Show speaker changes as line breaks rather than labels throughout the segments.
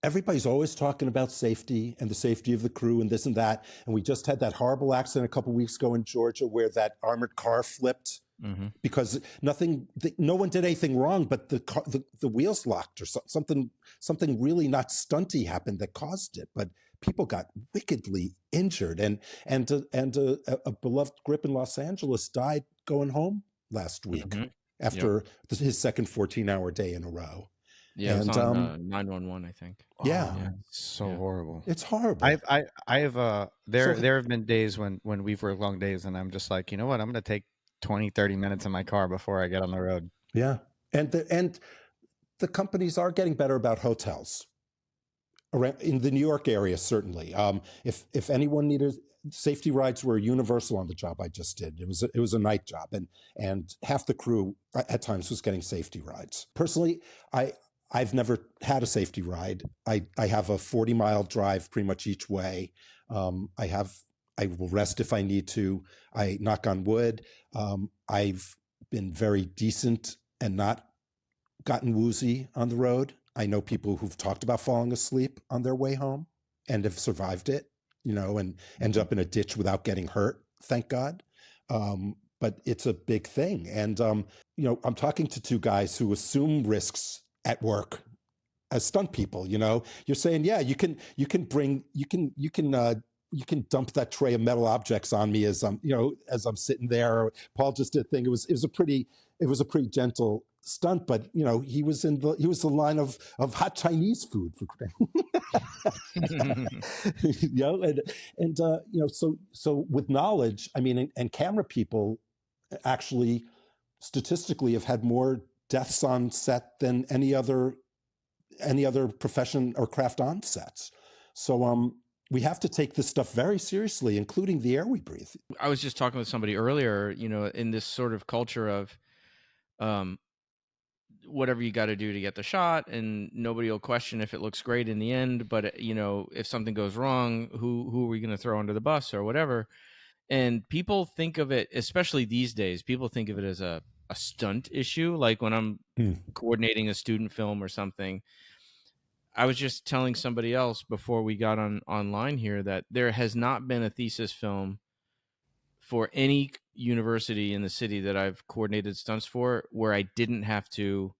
everybody's always talking about safety and the safety of the crew and this and that. And we just had that horrible accident a couple of weeks ago in Georgia where that armored car flipped because no one did anything wrong, but the wheels locked or something really not stunty happened that caused it. But people got wickedly injured, and a beloved grip in Los Angeles died going home last week after his second 14-hour day in a row.
Yeah, it was on 911, I think.
Yeah,
so horrible.
It's horrible.
I have there have been days when we've worked long days, and I'm just like, you know what, I'm going to take 20-30 minutes in my car before I get on the road.
Yeah, and the companies are getting better about hotels around in the New York area, certainly. If anyone needed safety rides, were universal on the job I just did. It was a night job, and half the crew at times was getting safety rides. Personally, I've never had a safety ride. I have a 40-mile drive pretty much each way. I will rest if I need to. I knock on wood. I've been very decent and not gotten woozy on the road. I know people who've talked about falling asleep on their way home and have survived it, and ended up in a ditch without getting hurt, thank God. But it's a big thing. And, I'm talking to two guys who assume risks at work as stunt people. You're saying, yeah, you can dump that tray of metal objects on me as I'm sitting there. Paul just did a thing. It was a pretty gentle stunt, but he was the line of hot Chinese food for so with knowledge, I mean, and camera people actually statistically have had more deaths on set than any other profession or craft on sets. So we have to take this stuff very seriously, including the air we breathe.
I was just talking with somebody earlier, in this sort of culture of whatever you got to do to get the shot, and nobody will question if it looks great in the end. But, if something goes wrong, who are we going to throw under the bus or whatever? And people think of it, especially these days, people think of it as a stunt issue. Like when I'm coordinating a student film or something. I was just telling somebody else before we got online here that there has not been a thesis film for any university in the city that I've coordinated stunts for where I didn't have to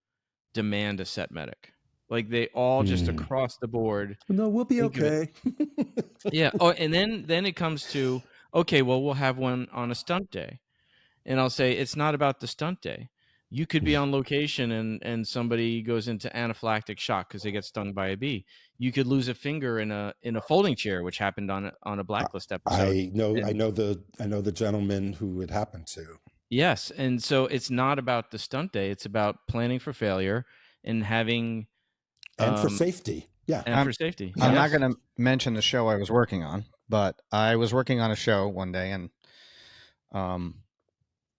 demand a set medic. Like they all just across the board.
No, we'll be okay.
Yeah. Oh, and then it comes to, okay, well, we'll have one on a stunt day. And I'll say, it's not about the stunt day. You could be on location and somebody goes into anaphylactic shock because they get stung by a bee. You could lose a finger in a folding chair, which happened on a Blacklist episode.
I know the gentleman who it happened to.
Yes, and so it's not about the stunt day; it's about planning for failure and having
for safety. Yeah,
for safety.
I'm not going to mention the show I was working on, but I was working on a show one day, and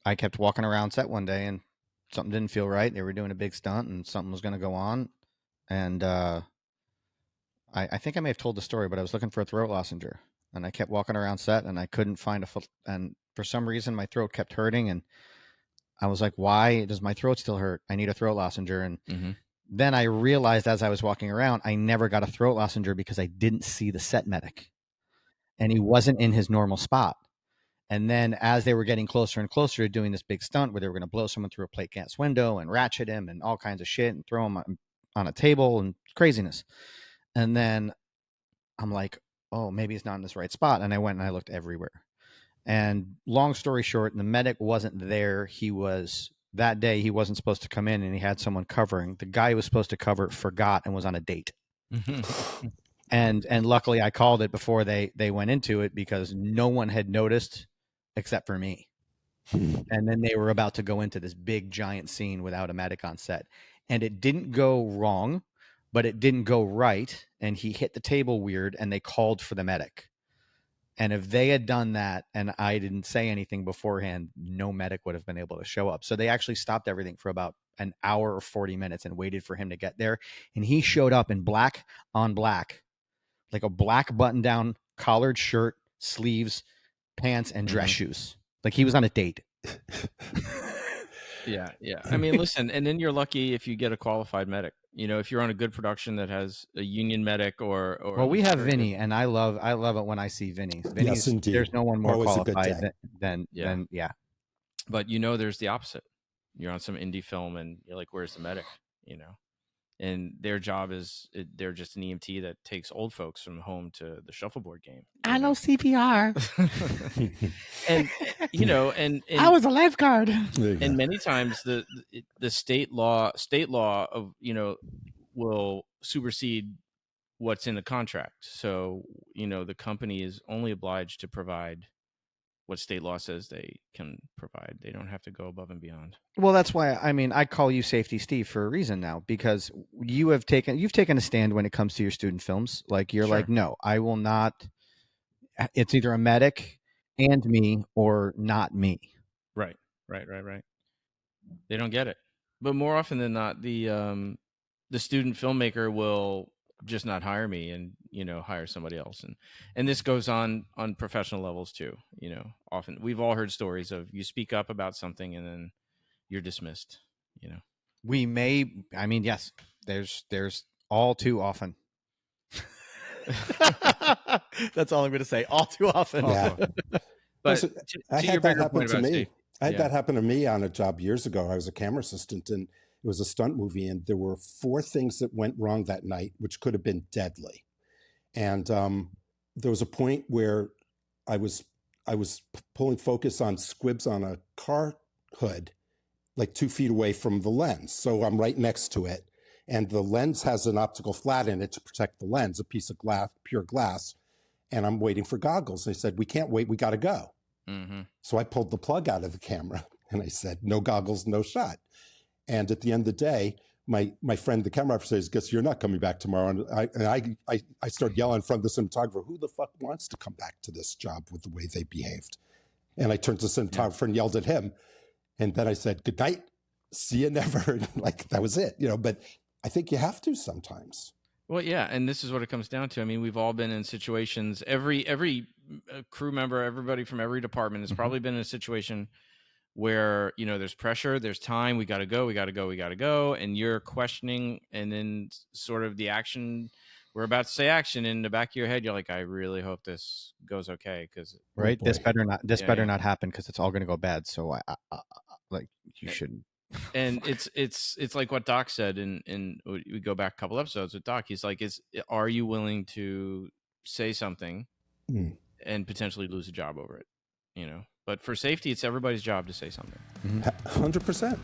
I kept walking around set one day, and something didn't feel right. They were doing a big stunt, and something was going to go on, and I think I may have told the story, but I was looking for a throat lozenger, and I kept walking around set, and I couldn't find and for some reason my throat kept hurting, and I was like, why does my throat still hurt? I need a throat lozenger. And then I realized as I was walking around, I never got a throat lozenger because I didn't see the set medic, and he wasn't in his normal spot. And then as they were getting closer and closer to doing this big stunt where they were going to blow someone through a plate glass window and ratchet him and all kinds of shit and throw him on a table and craziness. And then I'm like, oh, maybe he's not in this right spot. And I went and I looked everywhere. And long story short, the medic wasn't there. That day he wasn't supposed to come in, and he had someone covering. The guy who was supposed to cover forgot and was on a date. And luckily I called it before they went into it because no one had noticed except for me. And then they were about to go into this big giant scene without a medic on set, and it didn't go wrong, but it didn't go right. And he hit the table weird, and they called for the medic. And if they had done that and I didn't say anything beforehand, no medic would have been able to show up. So they actually stopped everything for about an hour or 40 minutes and waited for him to get there. And he showed up in black on black, like a black button down collared shirt, sleeves, pants, and dress shoes. Like he was on a date.
Yeah. I mean, listen, and then you're lucky if you get a qualified medic, You know, if you're on a good production that has a union medic or
Well, we have Vinny, and I love it when I see Vinny.
Yes, indeed.
There's no one more
Always a good
qualified
day.
than
Yeah.
yeah.
But you know, there's the opposite. You're on some indie film, and you're like, "Where's the medic?" You know, and their job is they're just an EMT that takes old folks from home to the shuffleboard game.
I know CPR,
and you know, and
I was a lifeguard.
And many times the state law of, you know, will supersede what's in the contract. So, you know, the company is only obliged to provide what state law says they can provide. They don't have to go above and beyond.
Well, that's why, I mean, I call you Safety Steve for a reason now, because you've taken a stand when it comes to your student films. Like, you're like, no, I will not. It's either a medic and me or not me.
Right. They don't get it. But more often than not, the student filmmaker will just not hire me and, you know, hire somebody else. And this goes on professional levels too. You know, often we've all heard stories of you speak up about something and then you're dismissed, you know.
Yes, there's all too often. That's all I'm going to say. All too often.
Yeah.
But
I had that happen to me. I had that happen to me on a job years ago. I was a camera assistant, and it was a stunt movie, and there were 4 things that went wrong that night, which could have been deadly. And there was a point where I was pulling focus on squibs on a car hood, like 2 feet away from the lens. So I'm right next to it, and the lens has an optical flat in it to protect the lens, a piece of glass, pure glass. And I'm waiting for goggles. They said, "We can't wait. We got to go."
Mm-hmm.
So I pulled the plug out of the camera and I said, "No goggles, no shot." And at the end of the day, my friend, the camera operator, says, "Guess you're not coming back tomorrow." And I started yelling from the cinematographer, "Who the fuck wants to come back to this job with the way they behaved?" And I turned to the cinematographer and yelled at him. And then I said, "Good night. See you never." And like, that was it, you know, but I think you have to sometimes.
Well, yeah, and this is what it comes down to. I mean, we've all been in situations. Every crew member, everybody from every department has probably been in a situation where, you know, there's pressure, there's time, we got to go, and you're questioning, and then sort of the action. We're about to say action, in the back of your head, you're like, I really hope this goes okay, because
right, this better not happen, because it's all going to go bad. So I like, you shouldn't.
And it's like what Doc said, and we go back a couple episodes with Doc. He's like, are you willing to say something and potentially lose a job over it? You know, but for safety, it's everybody's job to say something.
100%.